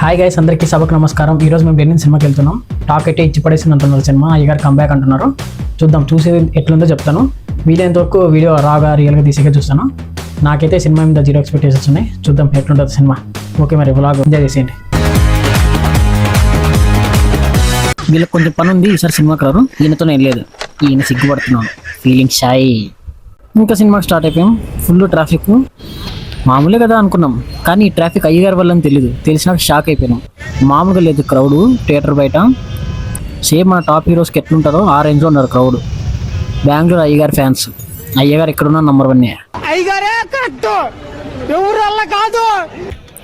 Hi guys, అందరికీ సభకు నమస్కారం. ఈరోజు మేము ఢిల్లీ సినిమాకి వెళ్తున్నాం. టాక్ అయితే ఇచ్చి పడేసింది అంటున్నారు సినిమా. అయ్యగారు కంబ్యాక్ అంటున్నారు. చూద్దాం, చూసేది ఎట్లుందో చెప్తాను. వీలైనంత వరకు వీడియో రాగా రియల్గా తీసేగా చూస్తాను. నాకైతే సినిమా మీద 0 ఎక్స్పెక్టేషన్స్ ఉన్నాయి. చూద్దాం ఎట్లుంటుంది సినిమా. ఓకే, మరి వ్లాగ్ ఎంజాయ్ చేసేయండి. వీళ్ళకి కొంచెం పని ఉంది, ఈసారి సినిమాకి రారు. ఈయనతో నేను లేదు, ఈయన సిగ్గుపడుతున్నాను. Feeling shy. ఇంకా సినిమాకి స్టార్ట్ అయిపోయాం. Full traffic. మామూలే కదా అనుకున్నాం, కానీ ఈ ట్రాఫిక్ అయ్యగారి వల్ల అని తెలిసినాక షాక్ అయిపోయినాం. మామూలుగా లేదు క్రౌడ్ థియేటర్ బయట. సేమ్ మన టాప్ హీరోస్కి ఎట్లుంటారో ఆ రేంజ్లో ఉన్నారు క్రౌడ్. బెంగళూరు అయ్యగారి ఫ్యాన్స్. అయ్యగారు ఎక్కడున్నా నంబర్ 1.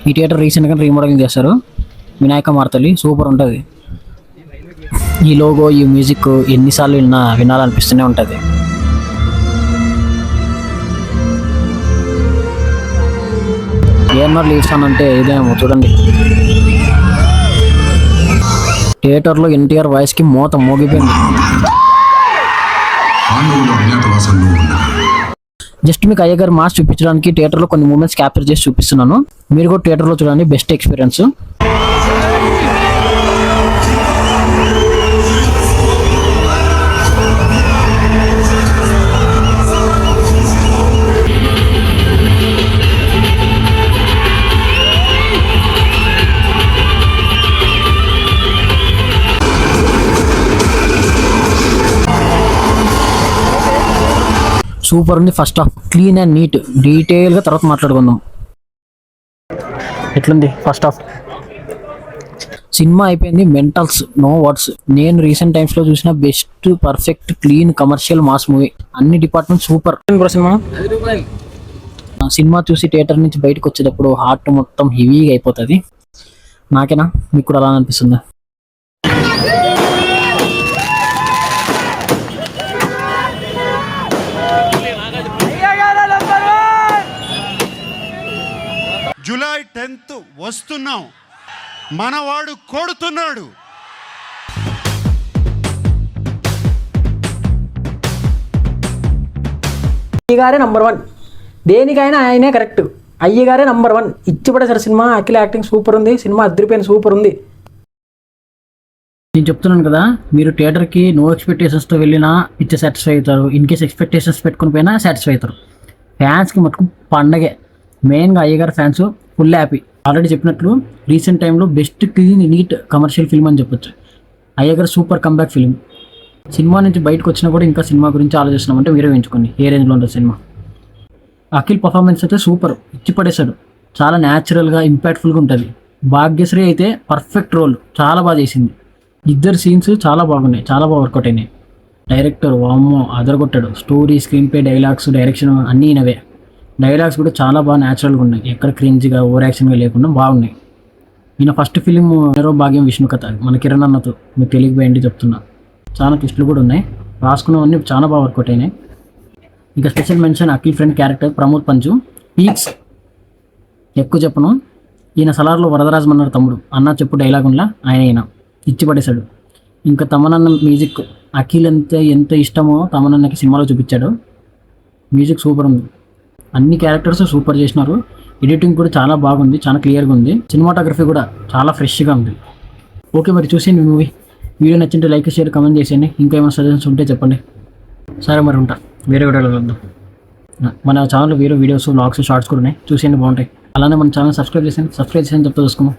ఈ థియేటర్ రీసెంట్గా రీమోడలింగ్ చేస్తారు. వినాయక మార్తలి సూపర్ ఉంటుంది. ఈ లోగో, ఈ మ్యూజిక్ ఎన్నిసార్లు వినాలనిపిస్తూనే ఉంటుంది. ఏమన్నా లీవ్స్ అని అంటే ఇదేమో చూడండి. థియేటర్లో ఎన్టీఆర్ వాయిస్కి మోత మోగిపోయింది. జస్ట్ మీకు అయ్యగారు మాస్ చూపించడానికి థియేటర్లో కొన్ని మూమెంట్స్ క్యాప్చర్ చేసి చూపిస్తున్నాను. మీరు కూడా థియేటర్లో చూడండి, బెస్ట్ ఎక్స్పీరియన్స్. సూపర్ ఉంది. First half clean and neat, డీటెయిల్గా తర్వాత మాట్లాడుకుందాం. ఎట్లుంది ఫస్ట్ హాఫ్? సినిమా అయిపోయింది. Mentals, no words. నేను రీసెంట్ టైమ్స్లో చూసిన best, perfect, clean, commercial mass movie. అన్ని డిపార్ట్మెంట్ సూపర్. సినిమా చూసి థియేటర్ నుంచి బయటకు వచ్చేటప్పుడు హార్ట్ మొత్తం హెవీగా అయిపోతుంది. నాకేనా, మీకు కూడా అలా అనిపిస్తుందా? జూలై 10th వస్తున్నాం, మనవాడు కొడుతున్నాడు. అయ్యగారే నంబర్ 1. దేనికైనా ఆయనే కరెక్ట్. అయ్యగారే నంబర్ 1. ఇచ్చిపడేసారు సినిమా. అఖిల యాక్టింగ్ సూపర్ ఉంది. సినిమా అదిరిపోయిన సూపర్ ఉంది. నేను చెప్తున్నాను కదా, మీరు థియేటర్కి నో ఎక్స్పెక్టేషన్స్తో వెళ్ళినా పిక్చర్ సాటిస్ఫై అవుతారు. ఇన్ కేస్ ఎక్స్పెక్టేషన్స్ పెట్టుకుని పోయినా సాటిస్ఫై అవుతారు. ఫ్యాన్స్కి మటుకు పండగే. మెయిన్గా అయ్యగారు ఫ్యాన్స్ ఫుల్ హ్యాపీ. ఆల్రెడీ చెప్పినట్లు రీసెంట్ టైంలో best, clean, neat commercial film అని చెప్పొచ్చు. అయ్యగారు సూపర్ కంబ్యాక్ ఫిల్మ్. సినిమా నుంచి బయటకు వచ్చినా కూడా ఇంకా సినిమా గురించి ఆలోచిస్తున్నామంటే మీరే ఎంచుకోండి ఏ రేంజ్లో ఉంటుంది సినిమా. అఖిల్ పర్ఫార్మెన్స్ అయితే సూపర్, ఇచ్చి పడేశాడు. చాలా న్యాచురల్గా, ఇంపాక్ట్ఫుల్గా ఉంటుంది. భాగ్యశ్రీ అయితే పర్ఫెక్ట్ రోల్, చాలా బాగా చేసింది. ఇద్దరు సీన్స్ చాలా బాగున్నాయి, చాలా బాగా వర్కౌట్ అయినాయి. డైరెక్టర్ వామ్మో అదరగొట్టాడు. Story, screenplay, dialogues, direction అన్నీ ఈయనవే. డైలాగ్స్ కూడా చాలా బాగా న్యాచురల్గా ఉన్నాయి. ఎక్కడ క్రింజ్గా, ఓవర్ యాక్షన్గా లేకుండా బాగున్నాయి. ఈయన ఫస్ట్ ఫిలిం నెరో భాగ్యం విష్ణు కథ, మన కిరణ్ అన్నతో. మీకు తెలియకపోయింది చెప్తున్నా. చాలా ట్విస్టులు కూడా ఉన్నాయి. రాసుకున్నవన్నీ చాలా బాగా వర్కౌట్ అయినాయి. ఇంకా special mention Akhil friend character Pramod పంచు పీక్స్. ఎక్కువ చెప్పను. ఈయన సలార్లో వరదరాజ్ మన్నారు తమ్ముడు. అన్న చెప్పు డైలాగ్ ఉన్నా ఈయన ఇచ్చి పడేశాడు. ఇంకా తమనన్న మ్యూజిక్ అఖిల్ ఎంత ఇష్టమో తమనన్నకి సినిమాలో చూపించాడు. మ్యూజిక్ సూపర్ ఉంది. అన్ని క్యారెక్టర్స్ సూపర్ చేసినారు. ఎడిటింగ్ కూడా చాలా బాగుంది, చాలా క్లియర్గా ఉంది. సినిమాటోగ్రఫీ కూడా చాలా ఫ్రెష్గా ఉంది. ఓకే, మరి చూసేయండి మూవీ. వీడియో నచ్చింటే లైక్, షేర్, కమెంట్ చేసేయండి. ఇంకా ఏమైనా సజెషన్స్ ఉంటే చెప్పండి. సరే మరి ఉంటా, వేరే వీడియోలో వెళ్దాం. మన ఛానల్లో వేరే వీడియోస్, వ్లాగ్స్, షార్ట్స్ కూడా ఉన్నాయి, చూసేయండి, బాగుంటాయి. అలానే మన ఛానల్ సబ్స్క్రైబ్ చేసేయండి. చెప్తా చూసుకోము.